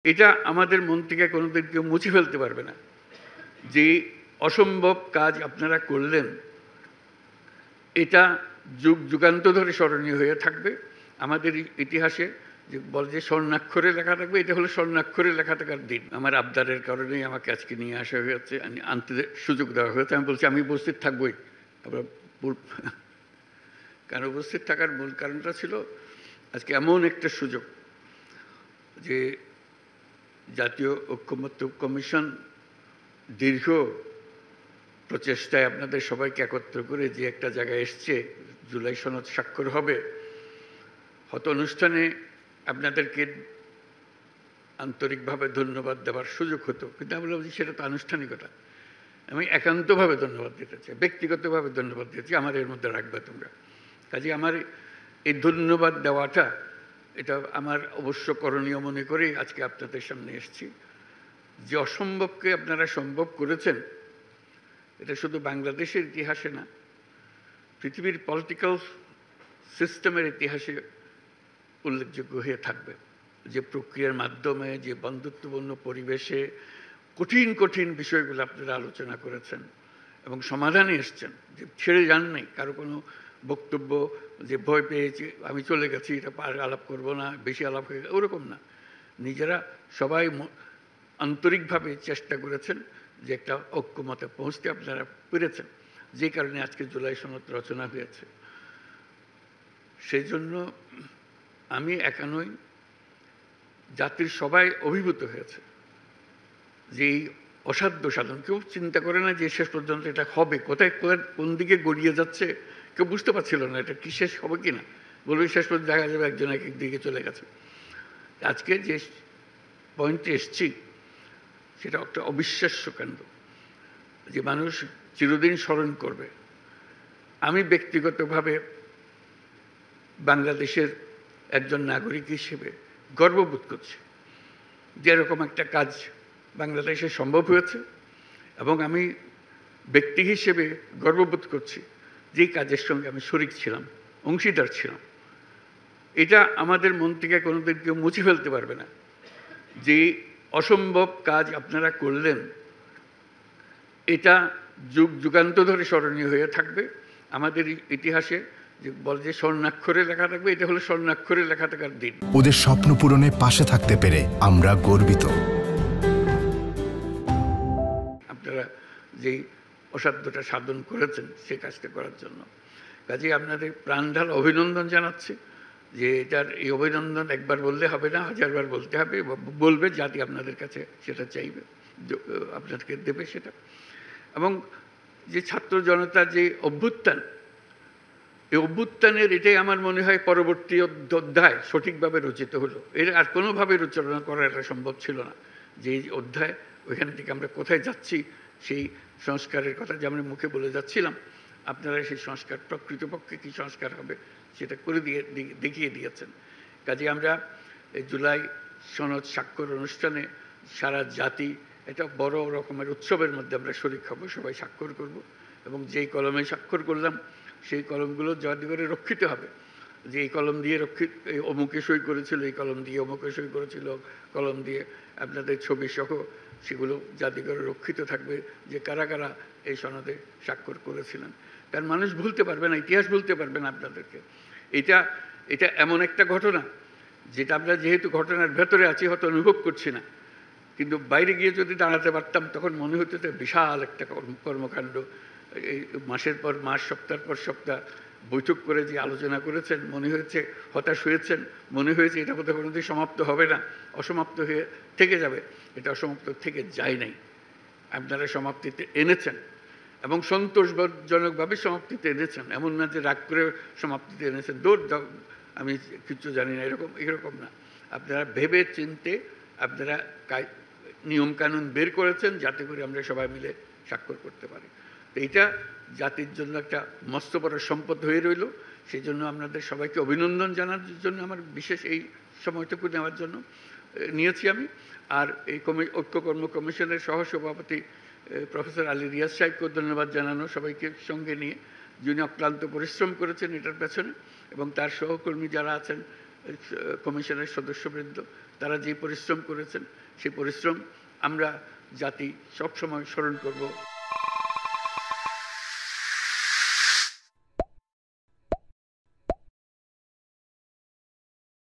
এটা আমাদের মন থেকে কোনোদিন কেউ মুছে ফেলতে পারবে না। যে অসম্ভব কাজ আপনারা করলেন, এটা যুগ যুগান্তর ধরে স্মরণীয় হয়ে থাকবে আমাদের ইতিহাসে। যে বলে যে স্বর্ণাক্ষরে লেখা থাকবে, এটা হলো স্বর্ণাক্ষরে লেখা থাকার দিন। আমার আবদারের কারণেই আমাকে আজকে নিয়ে আসা হয়েছে, আনতে সুযোগ দেওয়া হয়েছে। আমি বলছি আমি উপস্থিত থাকবই। আবার কারণ উপস্থিত থাকার মূল কারণটা ছিল আজকে এমন একটা সুযোগ যে জাতীয় ঐকমত্য কমিশন দীর্ঘ প্রচেষ্টায় আপনাদের সবাইকে একত্র করে যে একটা জায়গায় এসছে, জুলাই সনদ স্বাক্ষর হবে। হয়তো অনুষ্ঠানে আপনাদেরকে আন্তরিকভাবে ধন্যবাদ দেওয়ার সুযোগ হতো, কিন্তু আমি বলছি সেটা তো আনুষ্ঠানিকতা। আমি একান্তভাবে ধন্যবাদ দিতে চাই, ব্যক্তিগতভাবে ধন্যবাদ দিতে চাই। আমার এর মধ্যে রাখবে তোমরা। কাজে আমার এই ধন্যবাদ দেওয়াটা এটা আমার অবশ্য করণীয় মনে করেই আজকে আপনাদের সামনে এসেছি। যে অসম্ভবকে আপনারা সম্ভব করেছেন, এটা শুধু বাংলাদেশের ইতিহাসে না, পৃথিবীর পলিটিক্যাল সিস্টেমের ইতিহাসে উল্লেখযোগ্য হয়ে থাকবে। যে প্রক্রিয়ার মাধ্যমে, যে বন্ধুত্বপূর্ণ পরিবেশে কঠিন কঠিন বিষয়গুলো আপনারা আলোচনা করেছেন এবং সমাধানে এসছেন, যে ছেড়ে যান নাই কারো কোনো বক্তব্য যে ভয় পেয়েছি আমি চলে গেছি, এটা আলাপ করব না, বেশি আলাপ হয়ে গেছে, ওরকম না। নিজেরা সবাই আন্তরিকভাবে চেষ্টা করেছেন যে একটা ঐক্যমতে পৌঁছতে আপনারা পেরেছেন, যে কারণে আজকে জুলাই সনদ রচনা হয়েছে। সেই জন্য আমি একা নই, জাতির সবাই অভিভূত হয়েছে যে এই অসাধ্য সাধন। কেউ চিন্তা করে না যে শেষ পর্যন্ত এটা হবে, কোথায় কোন দিকে গড়িয়ে যাচ্ছে কেউ বুঝতে পারছিল না এটা কি শেষ হবে কি না। বলবে শেষ পর্যন্ত দেখা যাবে একজন এক দিকে চলে গেছে। আজকে যে পয়েন্টে এসছি সেটা একটা অবিশ্বাস্য কাণ্ড, যে মানুষ চিরদিন স্মরণ করবে। আমি ব্যক্তিগতভাবে বাংলাদেশের একজন নাগরিক হিসেবে গর্ববোধ করছি যে এরকম একটা কাজ বাংলাদেশে সম্ভব হয়েছে, এবং আমি ব্যক্তি হিসেবে গর্ববোধ করছি যে কাজের সঙ্গে আমি শরিক ছিলাম, অংশীদার ছিলাম। এটা আমাদের মন থেকে কোনোদিন কেউ মুছে ফেলতে পারবে না। যে অসম্ভব কাজ আপনারা করলেন, এটা যুগ যুগান্তর ধরে স্মরণীয় হয়ে থাকবে আমাদের ইতিহাসে। যে বলে যে স্বর্ণাক্ষরে লেখা থাকবে, এটা হলো স্বর্ণাক্ষরে লেখা থাকার দিন। ওদের স্বপ্ন পূরণে পাশে থাকতে পেরে আমরা গর্বিত। আপনারা যেই অসাধ্যটা সাধন করেছেন সে কাজটা করার জন্য, কাজে আপনাদের প্রাণঢাল অভিনন্দন জানাচ্ছি। যে এটার এই অভিনন্দন একবার বললে হবে না, হাজারবার বলতে হবে। বলবে জাতি আপনাদের কাছে সেটা চাইবে, আপনাদেরকে দেবে সেটা। এবং যে ছাত্র জনতার যে অভ্যুত্থান, এই অভ্যুত্থানের এটাই আমার মনে হয় পরবর্তী অধ্যায় সঠিকভাবে রচিত হলো। এর আর কোনোভাবে রচনা করা এটা সম্ভব ছিল না। যে অধ্যায়, ওইখান থেকে আমরা কোথায় যাচ্ছি সেই সংস্কারের কথা যে আমরা মুখে বলে যাচ্ছিলাম, আপনারা সেই সংস্কার প্রকৃতপক্ষে কী সংস্কার হবে সেটা করে দেখিয়ে দিয়েছেন। কাজে আমরা এই জুলাই সনদ স্বাক্ষর অনুষ্ঠানে সারা জাতি এটা বড় রকমের উৎসবের মধ্যে আমরা শরিক হব, সবাই স্বাক্ষর করব। এবং যেই কলমে স্বাক্ষর করলাম সেই কলমগুলো যাতে করে রক্ষিত হবে। যে এই কলম দিয়ে অমুকে সই করেছিল, এই কলম দিয়ে অমুকে সই করেছিল, কলম দিয়ে আপনাদের ছবি সহ সেগুলো যাতে করে রক্ষিত থাকবে যে কারা কারা এই সনদে স্বাক্ষর করেছিলেন। কারণ মানুষ ভুলতে পারবে না, ইতিহাস ভুলতে পারবে না আপনাদেরকে। এটা এমন একটা ঘটনা যেটা আমরা যেহেতু ঘটনার ভেতরে আছি হয়তো অনুভব করছি না, কিন্তু বাইরে গিয়ে যদি দাঁড়াতে পারতাম তখন মনে হতো যে বিশাল একটা কর্মকাণ্ড। এই মাসের পর মাস, সপ্তাহের পর সপ্তাহ বৈঠক করে যে আলোচনা করেছেন, মনে হয়েছে হতাশ হয়েছেন, মনে হয়েছে এটা বোধহয় কোনোদিন সমাপ্ত হবে না, অসমাপ্ত হয়ে থেকে যাবে। এটা অসমাপ্ত থেকে যায় নাই, আপনারা সমাপ্তিতে এনেছেন এবং সন্তোষজনকভাবে সমাপ্তিতে এনেছেন। এমন না যে রাগ করে সমাপ্তিতে এনেছেন, দৌড় দাও আমি কিছু জানি না, এরকম না। আপনারা ভেবে চিনতে আপনারা নিয়মকানুন বের করেছেন যাতে করে আমরা সবাই মিলে স্বাক্ষর করতে পারি। তো এটা জাতির জন্য একটা মস্ত বড় সম্পদ হয়ে রইল। সেই জন্য আপনাদের সবাইকে অভিনন্দন জানার জন্য আমার বিশেষ এই সময়টুকু নেওয়ার জন্য নিয়েছি আমি। আর এই ঐক্য কর্ম কমিশনের সহসভাপতি প্রফেসর আলী রিয়াজ সাহেবকেও ধন্যবাদ জানানো, সবাইকে সঙ্গে নিয়ে, যিনি অক্লান্ত পরিশ্রম করেছেন এটার পেছনে, এবং তার সহকর্মী যারা আছেন কমিশনের সদস্যবৃন্দ, তারা যে পরিশ্রম করেছেন সেই পরিশ্রম আমরা জাতি সবসময় স্মরণ করব।